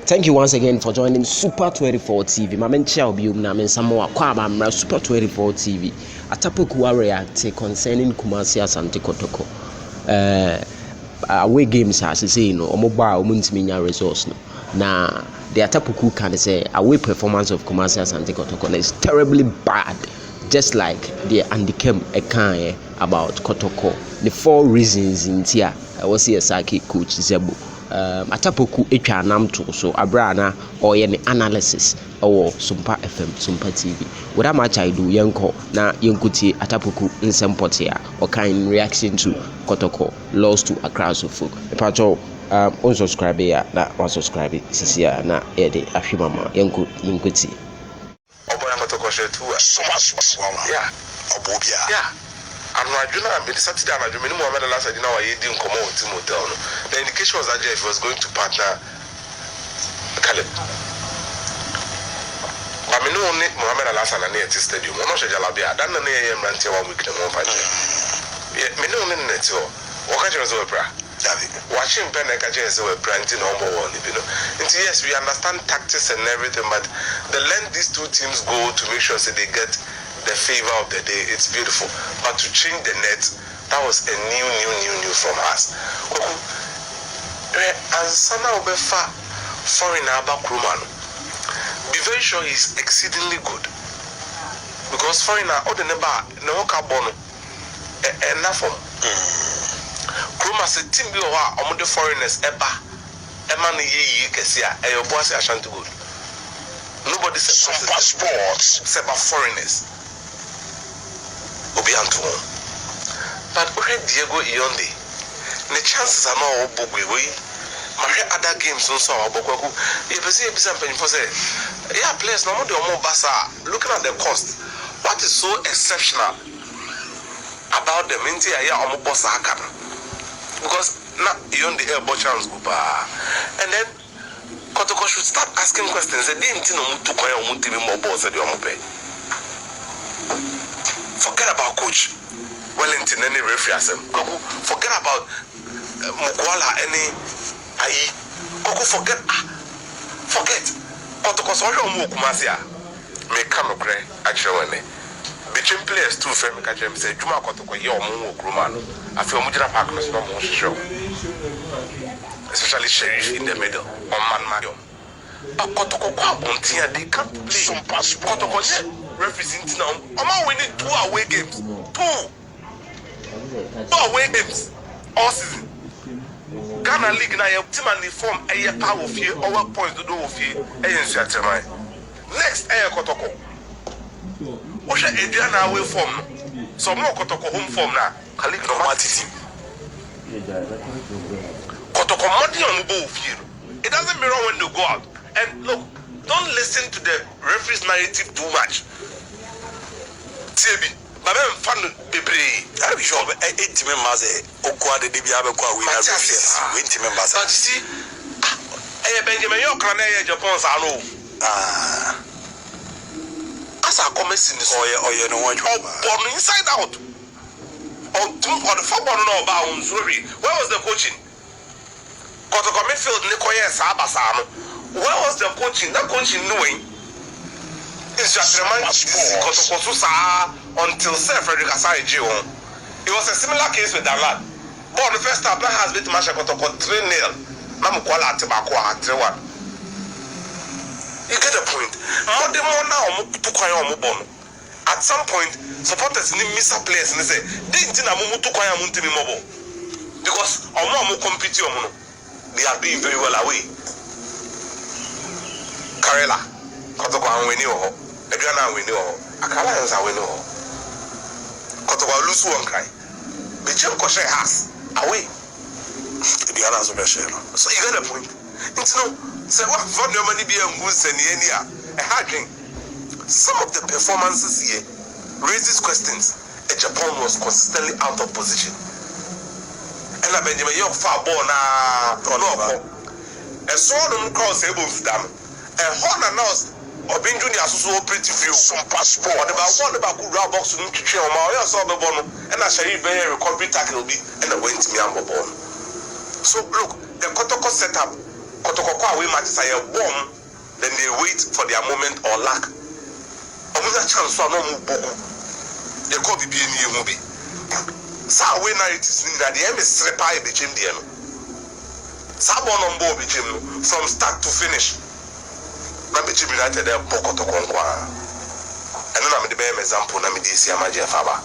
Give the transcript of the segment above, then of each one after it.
Thank you once again for joining Super 24 TV. My men shall be Namin Samoa Kwaba Super 24 TV. Atta Poku react concerning Kumasi Asante Kotoko. Away games as I say no mobile Muntiminya resource no. Now the Atta Poku can say away performance of Kumasi Asante Kotoko is terribly bad. Just like the Andikem Ekanye about Kotoko. The 4 reasons in Tia I was here Saki coach Zebu. Atta Poku etwa nam to so abrana or any analysis or Sumpa FM, Sumpa TV. Without much I do yanko na yankuti Atta Poku nsempotia or kind reaction to Kotoko lost to Accra so folk. Epacho unsubscribe ya na unsubscribe sisia na ede afimama yankuti. Oboya Kotoko shetu yeah obobia yeah. And I do not be Saturday and I do minimum of the last I didn't know I didn't come out to motel. The indication was that Jeff was going to partner Caleb. But I know Mohammed Alasan and near the stadium. I'm not sure Jalabia. That's the name Rantia 1 week in the month. Yeah, me no net. What can you do? Watching Penaka is a branding number 1. Yes, we understand tactics and everything, but the length these two teams go to make sure that they get the favor of the day, it's beautiful. But to change the net, that was a new from us. And Sana Obefa foreign Abba Kruman, be very sure he's exceedingly good. Because foreigner, all the number, no carbon, enough of Kruma said, Timbi or among the foreigners, Emani ye, Kessia, and your boss Asante good. Nobody said sports, except foreigners. But Diego Ionde, the chances are not Bogui. My other games also are Boku. If you see something for say, yeah, players no more Basa. Looking at the cost, what is so exceptional about the Minty Aya Omobosa Hakan? Because now Ionde airport chance go and then Kotoko should start asking questions. They didn't know to call Muntimi more balls at your pay. Forget about coach Wellington, any referee. Forget about Mukwala, any Ayi. Forget. Kotoko so you Kumasia. Me come cry actually. Between players two frame catch him say Juma Kotoko your Mu Krumano. I feel Mujira Park no show. Especially Sheriff in the middle on Man. But Kotoko Kwabontia, they can't play some pass. Kotoko representing now. Oma winning 2 away games. 2 away games all season. Ghana League now your team and the form a power of fear over points to do with fear. Next Kotoko. Osha Adriana away form. So more Kotoko home form now. Kalik no matiti. Kotoko money on the ball fear. It doesn't matter when they go out. And look, don't listen to the referee's narrative too much. TB, but I'm fun bebre. I'm sure 8 members Okwa de Bia Bekwa we have 20 members. But you see, Benjamin Yokra Japan's I know. As I come in this or no one born inside out. Or the football no bounds. Where was the coaching? Kotoko midfield Nikoya Sabasano. Where was the coaching? That coaching knowing it's just Kotoko until Sir Frederick Asai Jion. It was a similar case with Dalan. But the first time has beat Masha Kotoko 3-0. Namukwala Tibako 3-1. You get the point. At some point, supporters need miss a place and they say, because they are doing very well away. Karela, Kotoko and Winnie, Adriana and Winnie, Akala and Winnie. Kotoko lose one cry. The Jim Koshe has away. The others are better. So you get the point. It's no, say what for the money be a moose and a hacking. Some of the performances here raises questions. Japan was consistently out of position. And I Benjamin York far born a sword on cross able to them. A horn announced or being junior so pretty few some passport about good box to trail my saw the bone and I shall very recovery tackle be and I went to me on the ball. So look, the Kotoko setup Kotoko kwa we matches are bomb, then they wait for their moment or lack. Omuza chance so no mu boku. They call the BNU movie. Sa we narratives in that the M is strepa e became the M. Sa bon on board became from start to finish. Na became United there Kotoko kwa. And then I'm the best example na me this Amaje Faba.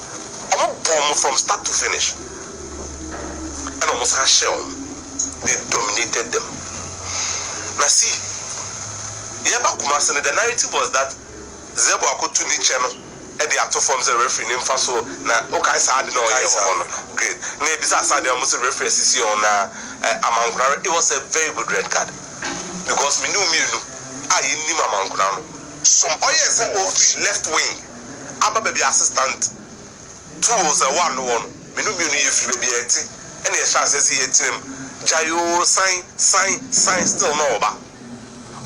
I'm bomb from start to finish. And almost a shell. They dominated them. Now see, the narrative was that Zebo Akotu ni channel and the actor forms a referee name for so now okay sad no great. Maybe that's how they almost referee on Amankura. It was a very good red card because we knew I knew Amankura. Some yes left wing, Abba baby assistant, two was a 1-1. We knew if you be any chances he him. Jayo sign still no oba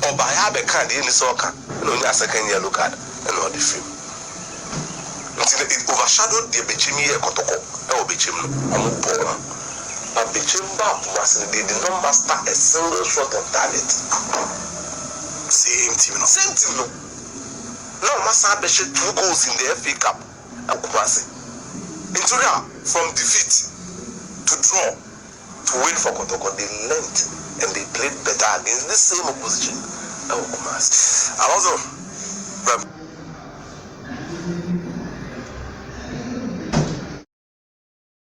ya be card in the soccer no nya second yellow card and all the film until it overshadowed the Bechimi Kotoko e Obechim no amu ball but Bechim back was they did not master a single shot on target. Same team no now master Bechim 2 goals in the FA Cup and Kumasi into from defeat to draw to win for Kotoko. They learned and they played better against the same opposition. I also